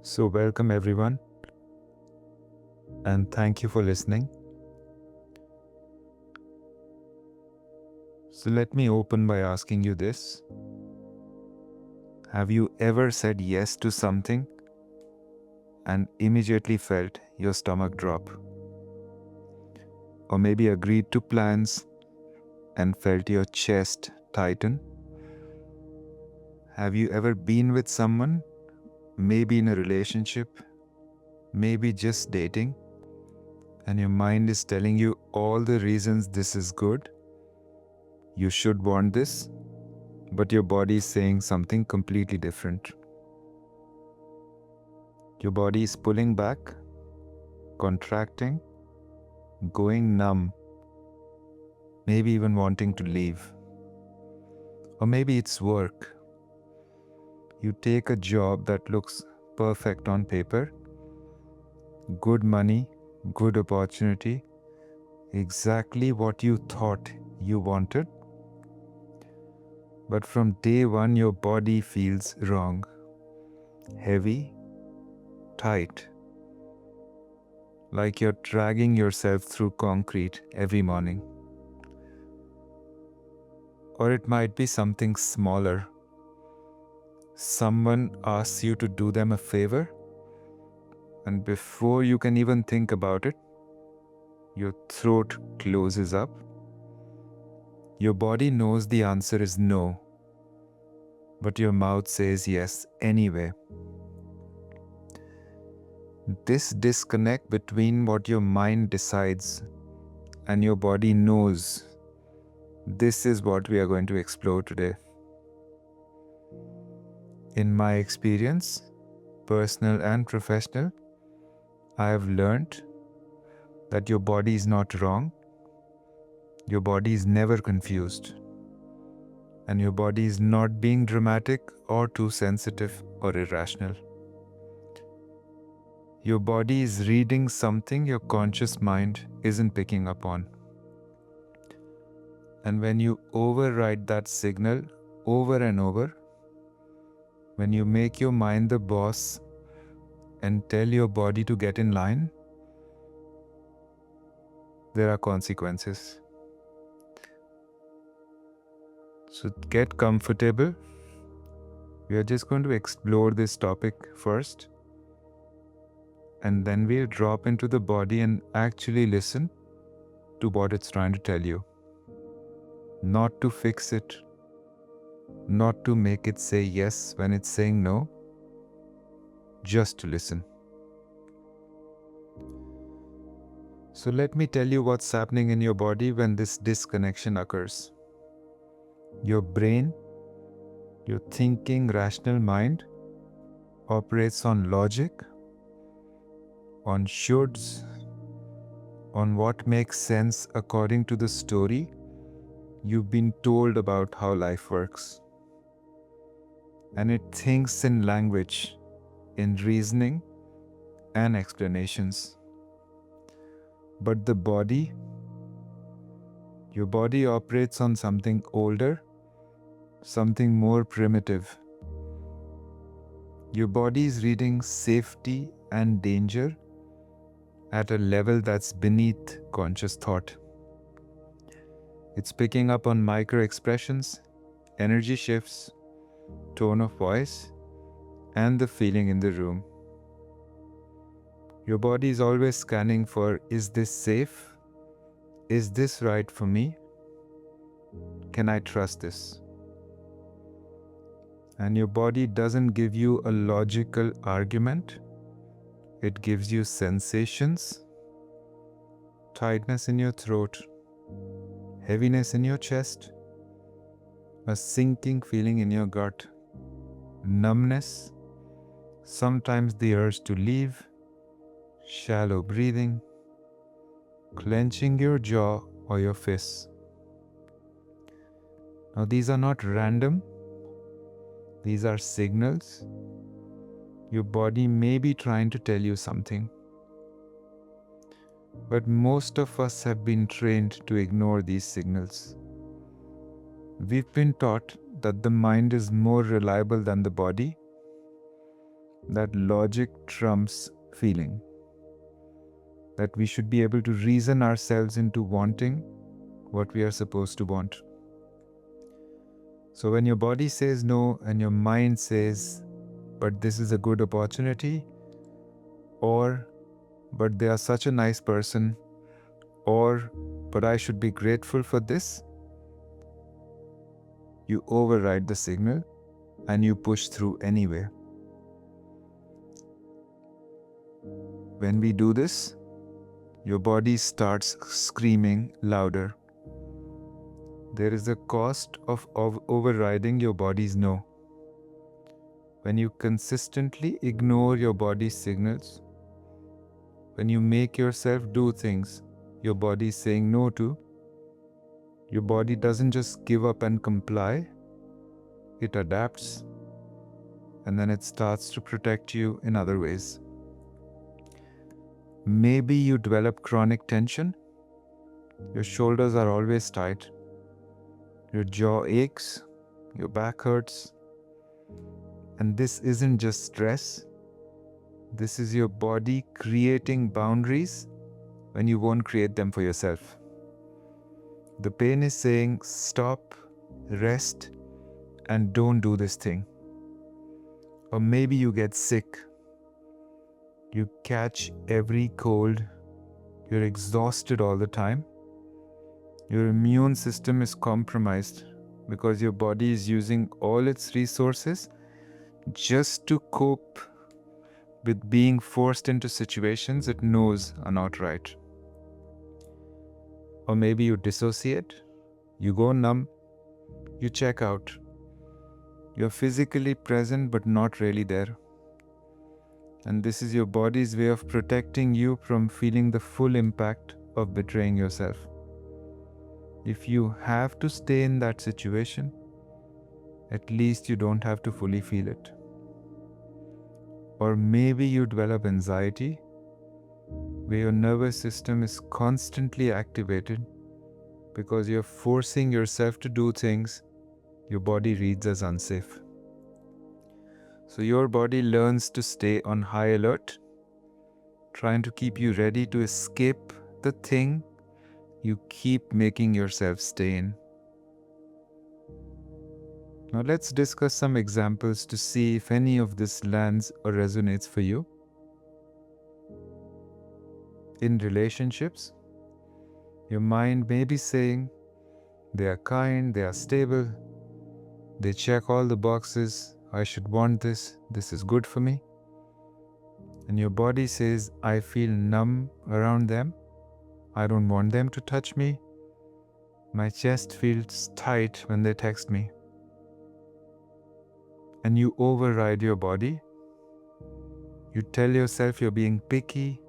So, welcome everyone, and thank you for listening. So, let me open by asking you this. Have you ever said yes to something and immediately felt your stomach drop? Or maybe agreed to plans and felt your chest tighten? Have you ever been with someone, maybe in a relationship, maybe just dating, and your mind is telling you all the reasons this is good, you should want this, but your body is saying something completely different? Your body is pulling back, contracting, going numb, maybe even wanting to leave. Or maybe it's work. You take a job that looks perfect on paper, good money, good opportunity, exactly what you thought you wanted. But from day one, your body feels wrong, heavy, tight, like you're dragging yourself through concrete every morning. Or it might be something smaller. Someone asks you to do them a favor, and before you can even think about it, your throat closes up. Your body knows the answer is no, but your mouth says yes anyway. This disconnect between what your mind decides and your body knows, this is what we are going to explore today. In my experience, personal and professional, I have learned that your body is not wrong. Your body is never confused. And your body is not being dramatic or too sensitive or irrational. Your body is reading something your conscious mind isn't picking up on. And when you override that signal over and over, when you make your mind the boss and tell your body to get in line, there are consequences. So get comfortable. We are just going to explore this topic first, and then we'll drop into the body and actually listen to what it's trying to tell you. Not to fix it, not to make it say yes when it's saying no, just to listen. So let me tell you what's happening in your body when this disconnection occurs. Your brain, your thinking, rational mind, operates on logic, on shoulds, on what makes sense according to the story you've been told about how life works. And it thinks in language, in reasoning and explanations. But the body, your body operates on something older, something more primitive. Your body is reading safety and danger at a level that's beneath conscious thought. It's picking up on micro expressions, energy shifts, tone of voice, and the feeling in the room. Your body is always scanning for, is this safe? Is this right for me? Can I trust this? And your body doesn't give you a logical argument. It gives you sensations, tightness in your throat, heaviness in your chest, a sinking feeling in your gut, numbness, sometimes the urge to leave, shallow breathing, clenching your jaw or your fists. Now, these are not random. These are signals. Your body may be trying to tell you something. But most of us have been trained to ignore these signals. We've been taught that the mind is more reliable than the body, that logic trumps feeling. That we should be able to reason ourselves into wanting what we are supposed to want. So when your body says no and your mind says, but this is a good opportunity, or but they are such a nice person, or but I should be grateful for this, you override the signal and you push through anyway. When we do this, your body starts screaming louder. There is a cost of overriding your body's no. When you consistently ignore your body's signals, when you make yourself do things your body is saying no to, your body doesn't just give up and comply, it adapts, and then it starts to protect you in other ways. Maybe you develop chronic tension. Your shoulders are always tight. Your jaw aches. Your back hurts. And this isn't just stress. This is your body creating boundaries when you won't create them for yourself. The pain is saying, stop, rest, and don't do this thing. Or maybe you get sick. You catch every cold. You're exhausted all the time. Your immune system is compromised because your body is using all its resources just to cope with being forced into situations it knows are not right. Or maybe you dissociate, you go numb, you check out. You're physically present but not really there. And this is your body's way of protecting you from feeling the full impact of betraying yourself. If you have to stay in that situation, at least you don't have to fully feel it. Or maybe you develop anxiety, where your nervous system is constantly activated because you're forcing yourself to do things your body reads as unsafe. So your body learns to stay on high alert, trying to keep you ready to escape the thing you keep making yourself stay in. Now let's discuss some examples to see if any of this lands or resonates for you. In relationships, your mind may be saying, they are kind, they are stable, they check all the boxes, I should want this, this is good for me. And your body says, I feel numb around them, I don't want them to touch me, my chest feels tight when they text me. And you override your body. You tell yourself you're being picky,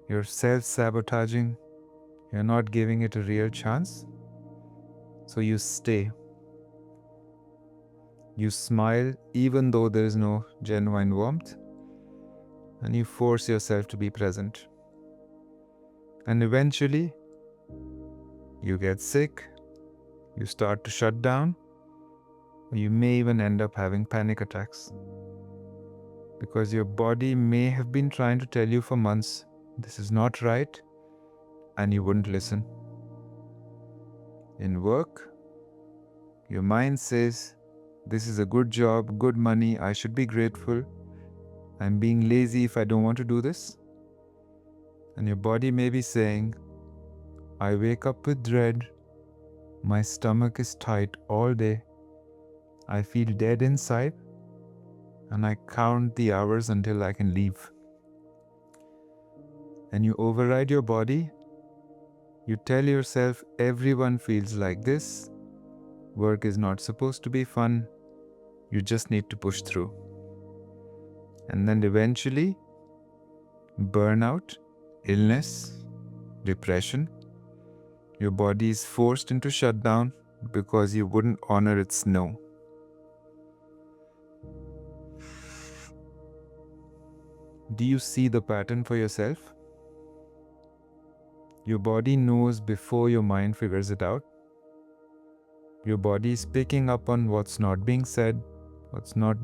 you're self-sabotaging, you're not giving it a real chance. So you stay. You smile even though there is no genuine warmth, and you force yourself to be present. And eventually, you get sick, you start to shut down, or you may even end up having panic attacks. Because your body may have been trying to tell you for months, this is not right, and you wouldn't listen. In work, your mind says, this is a good job, good money, I should be grateful. I'm being lazy if I don't want to do this. And your body may be saying, I wake up with dread, my stomach is tight all day, I feel dead inside, and I count the hours until I can leave. And you override your body. You tell yourself everyone feels like this. Work is not supposed to be fun. You just need to push through. And then eventually, burnout, illness, depression, your body is forced into shutdown because you wouldn't honor its no. Do you see the pattern for yourself? Your body knows before your mind figures it out. Your body is picking up on what's not being said, what's not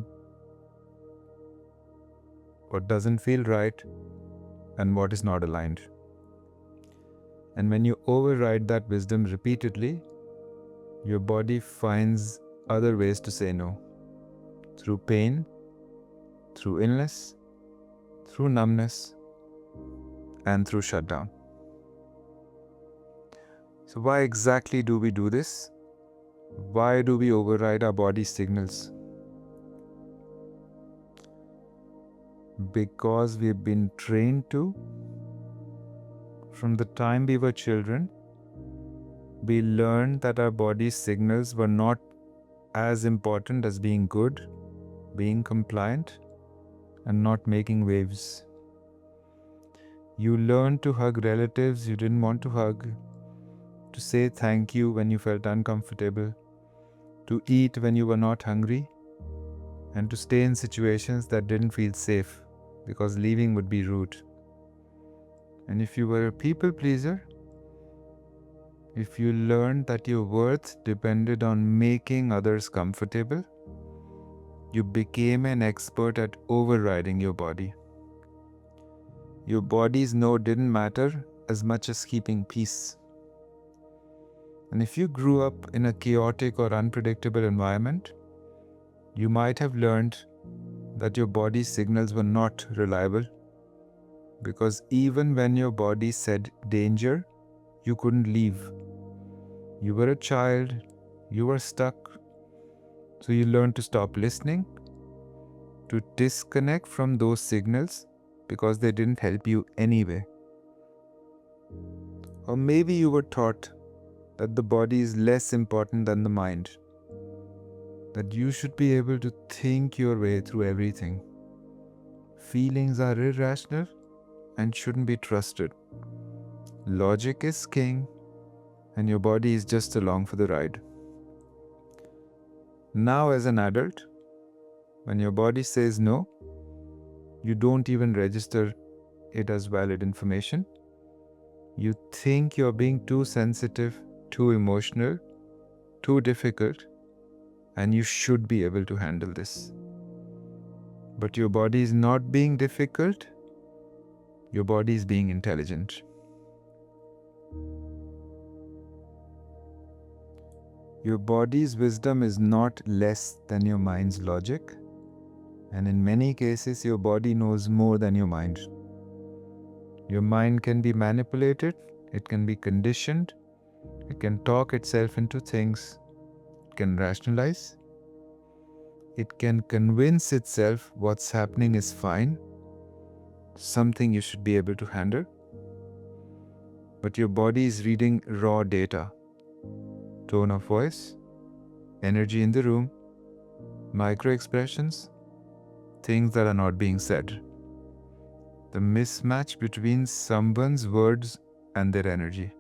what doesn't feel right, and what is not aligned. And when you override that wisdom repeatedly, your body finds other ways to say no. Through pain, through illness, through numbness, and through shutdown. So why exactly do we do this? Why do we override our body's signals? Because we've been trained to. From the time we were children, we learned that our body's signals were not as important as being good, being compliant, and not making waves. You learned to hug relatives you didn't want to hug, to say thank you when you felt uncomfortable, to eat when you were not hungry, and to stay in situations that didn't feel safe because leaving would be rude. And if you were a people pleaser, if you learned that your worth depended on making others comfortable, you became an expert at overriding your body. Your body's no didn't matter as much as keeping peace. And if you grew up in a chaotic or unpredictable environment, you might have learned that your body's signals were not reliable, because even when your body said danger, you couldn't leave. You were a child, you were stuck, so you learned to stop listening, to disconnect from those signals because they didn't help you anyway. Or maybe you were taught that the body is less important than the mind, that you should be able to think your way through everything. Feelings are irrational and shouldn't be trusted. Logic is king, and your body is just along for the ride. Now, as an adult, when your body says no, you don't even register it as valid information. You think you're being too sensitive, too emotional, too difficult, and you should be able to handle this. But your body is not being difficult, your body is being intelligent. Your body's wisdom is not less than your mind's logic, and in many cases, your body knows more than your mind. Your mind can be manipulated, it can be conditioned, it can talk itself into things, it can rationalize, it can convince itself what's happening is fine, something you should be able to handle. But your body is reading raw data. Tone of voice, energy in the room, micro expressions, things that are not being said. The mismatch between someone's words and their energy.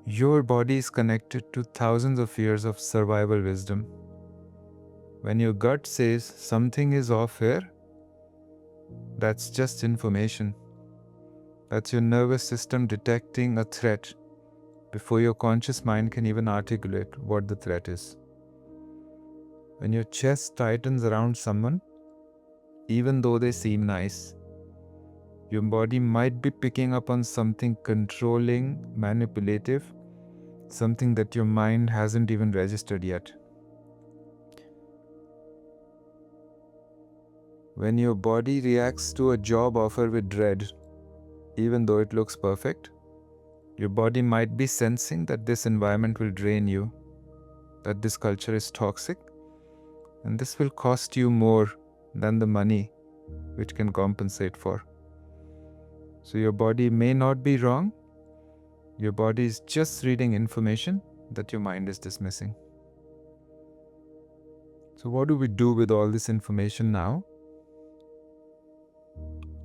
Your body is connected to thousands of years of survival wisdom. When your gut says something is off here, that's just information. That's your nervous system detecting a threat before your conscious mind can even articulate what the threat is. When your chest tightens around someone, even though they seem nice, your body might be picking up on something controlling, manipulative, something that your mind hasn't even registered yet. When your body reacts to a job offer with dread, even though it looks perfect, your body might be sensing that this environment will drain you, that this culture is toxic, and this will cost you more than the money which can compensate for. So your body may not be wrong, your body is just reading information that your mind is dismissing. So what do we do with all this information now?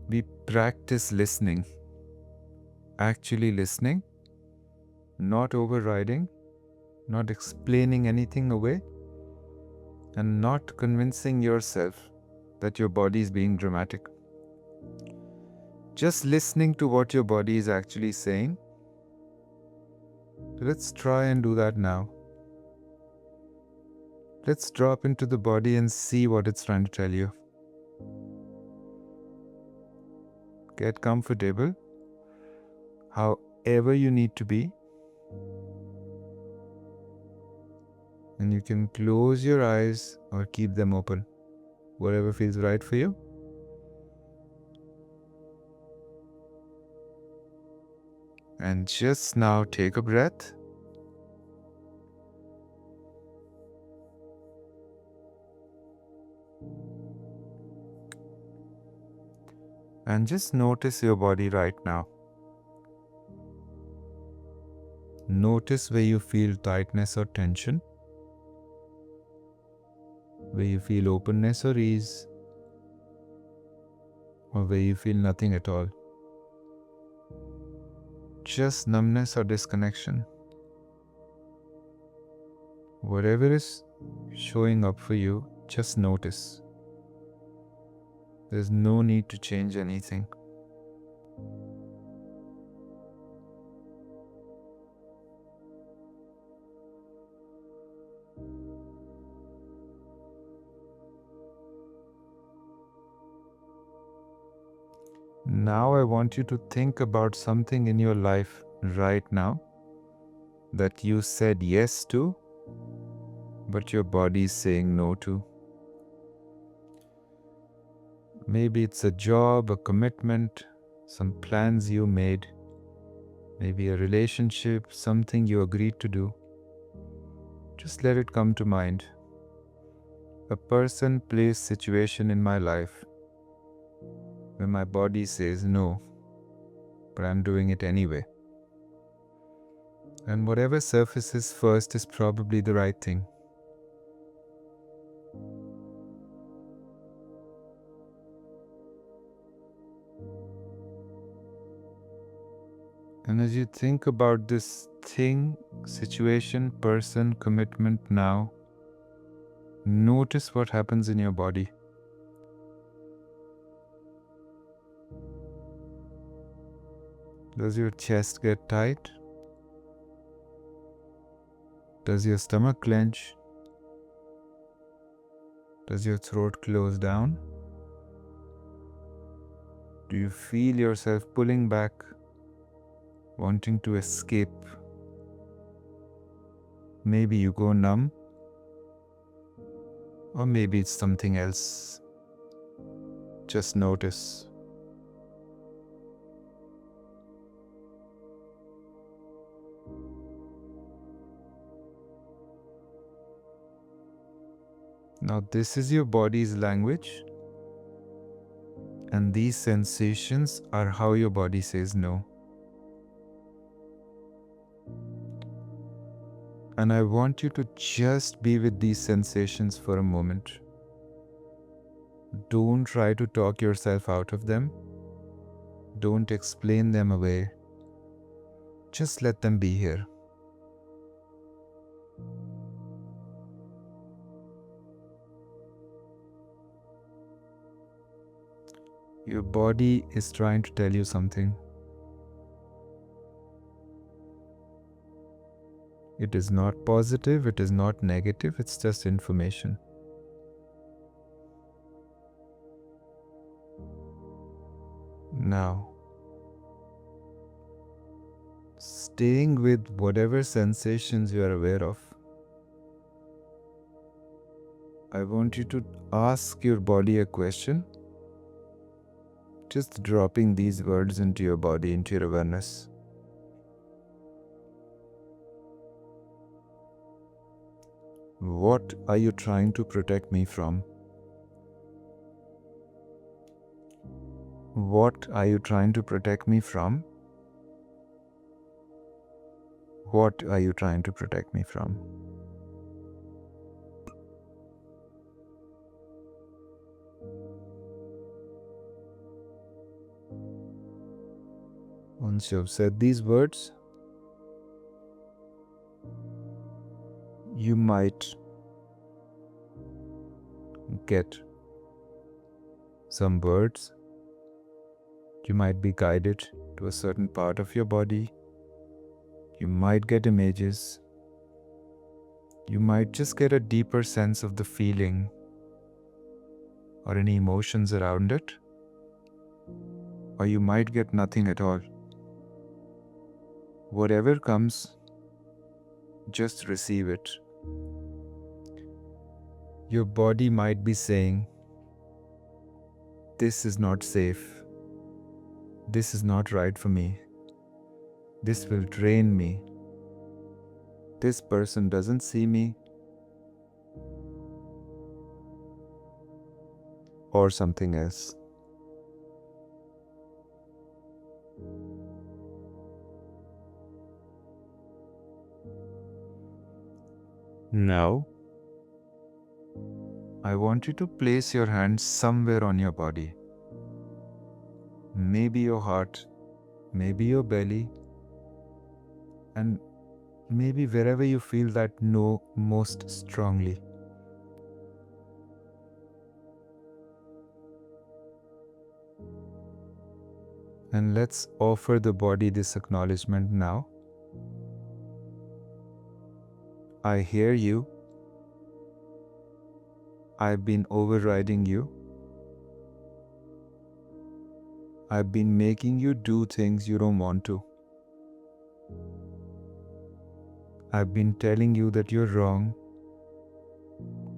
We practice listening. Actually listening, not overriding, not explaining anything away, and not convincing yourself that your body is being dramatic. Just listening to what your body is actually saying. Let's try and do that now. Let's drop into the body and see what it's trying to tell you. Get comfortable, however you need to be. And you can close your eyes or keep them open, whatever feels right for you. And just now take a breath. And just notice your body right now. Notice where you feel tightness or tension, where you feel openness or ease, or where you feel nothing at all. Just numbness or disconnection. Whatever is showing up for you, just notice. There's no need to change anything. Now I want you to think about something in your life right now that you said yes to, but your body is saying no to. Maybe it's a job, a commitment, some plans you made, maybe a relationship, something you agreed to do. Just let it come to mind. A person, place, situation in my life where my body says no, but I'm doing it anyway. And whatever surfaces first is probably the right thing. And as you think about this thing, situation, person, commitment now, notice what happens in your body. Does your chest get tight? Does your stomach clench? Does your throat close down? Do you feel yourself pulling back, wanting to escape? Maybe you go numb, or maybe it's something else. Just notice. Now this is your body's language, and these sensations are how your body says no. And I want you to just be with these sensations for a moment. Don't try to talk yourself out of them. Don't explain them away. Just let them be here. Your body is trying to tell you something. It is not positive, it is not negative, it's just information. Now, staying with whatever sensations you are aware of, I want you to ask your body a question. Just dropping these words into your body, into your awareness. What are you trying to protect me from? What are you trying to protect me from? What are you trying to protect me from? Once you have said these words, you might get some words. You might be guided to a certain part of your body. You might get images. You might just get a deeper sense of the feeling or any emotions around it, or you might get nothing at all. Whatever comes, just receive it. Your body might be saying, this is not safe. This is not right for me. This will drain me. This person doesn't see me. Or something else. Now, I want you to place your hands somewhere on your body. Maybe your heart, maybe your belly, and maybe wherever you feel that no most strongly. And let's offer the body this acknowledgement now. I hear you. I've been overriding you. I've been making you do things you don't want to. I've been telling you that you're wrong,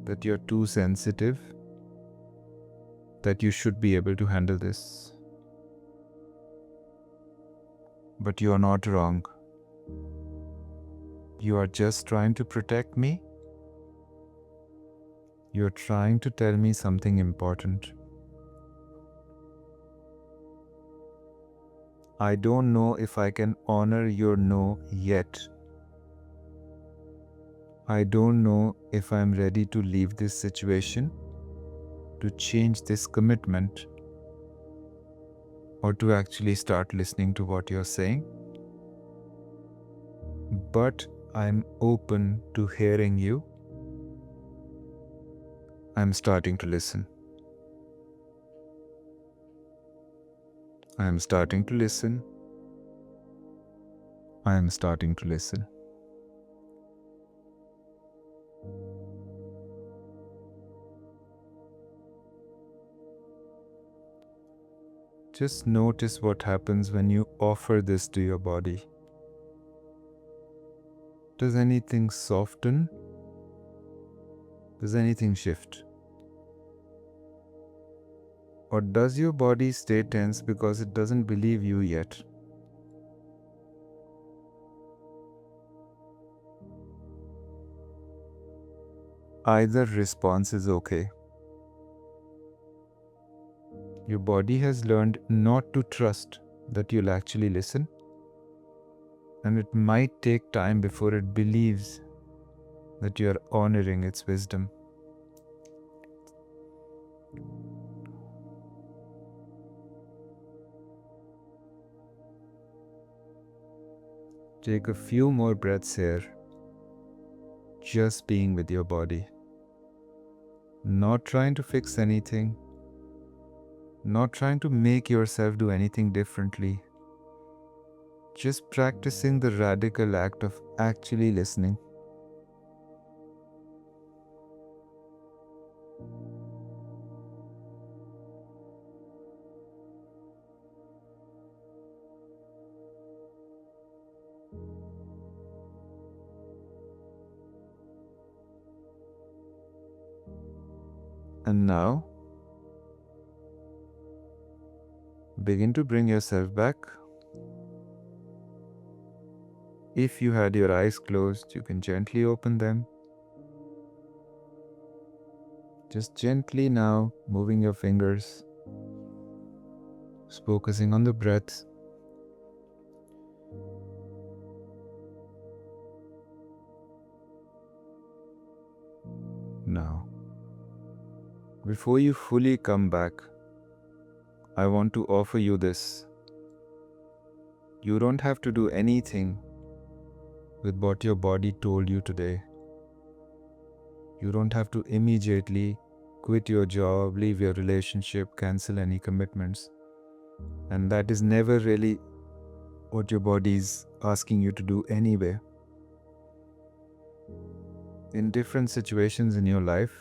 that you're too sensitive, that you should be able to handle this. But you are not wrong. You are just trying to protect me. You're trying to tell me something important. I don't know if I can honor your no yet. I don't know if I'm ready to leave this situation, to change this commitment, or to actually start listening to what you're saying. But I'm open to hearing you. I'm starting to listen. I'm starting to listen. I'm starting to listen. Just notice what happens when you offer this to your body. Does anything soften? Does anything shift? Or does your body stay tense because it doesn't believe you yet? Either response is okay. Your body has learned not to trust that you'll actually listen, and it might take time before it believes that you're honoring its wisdom. Take a few more breaths here, just being with your body. Not trying to fix anything, not trying to make yourself do anything differently. Just practicing the radical act of actually listening. And now, begin to bring yourself back. If you had your eyes closed, you can gently open them. Just gently now, moving your fingers, just focusing on the breath. Now, before you fully come back, I want to offer you this. You don't have to do anything with what your body told you today. You don't have to immediately quit your job, leave your relationship, cancel any commitments. And that is never really what your body is asking you to do anyway. In different situations in your life,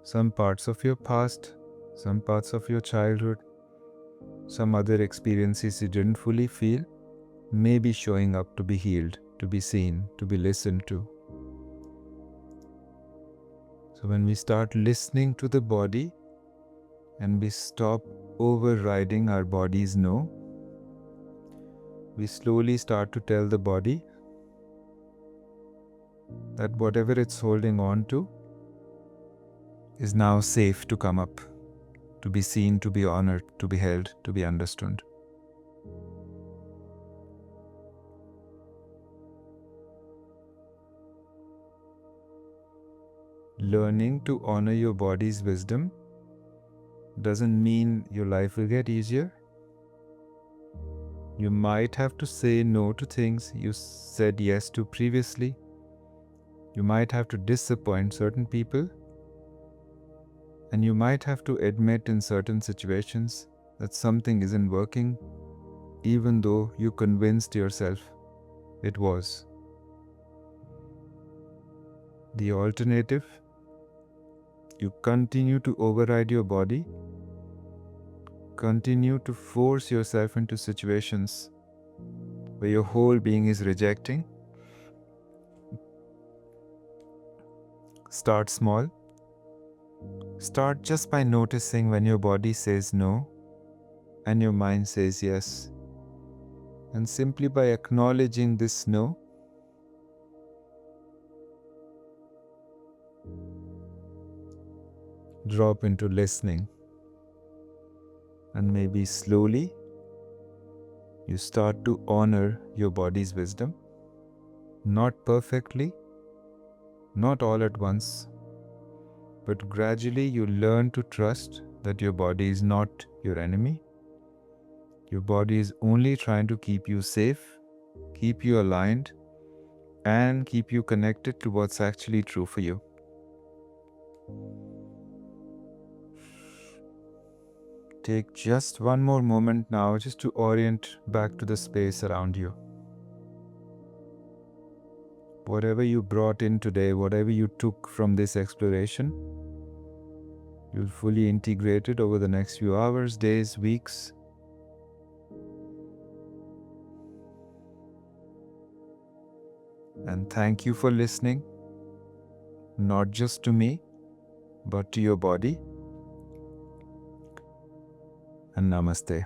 Some parts of your past, some parts of your childhood, some other experiences you didn't fully feel may be showing up to be healed, to be seen, to be listened to. So when we start listening to the body and we stop overriding our body's no, we slowly start to tell the body that whatever it's holding on to is now safe to come up, to be seen, to be honored, to be held, to be understood. Learning to honor your body's wisdom doesn't mean your life will get easier. You might have to say no to things you said yes to previously. You might have to disappoint certain people. And you might have to admit in certain situations that something isn't working, even though you convinced yourself it was. The alternative, you continue to override your body, continue to force yourself into situations where your whole being is rejecting. Start small. Start just by noticing when your body says no and your mind says yes. And simply by acknowledging this no, drop into listening. And maybe slowly, you start to honor your body's wisdom. Not perfectly, not all at once, but gradually you learn to trust that your body is not your enemy. Your body is only trying to keep you safe, keep you aligned, and keep you connected to what's actually true for you. Take just one more moment now just to orient back to the space around you. Whatever you brought in today, whatever you took from this exploration, you'll fully integrate it over the next few hours, days, weeks. And thank you for listening, not just to me, but to your body. And namaste.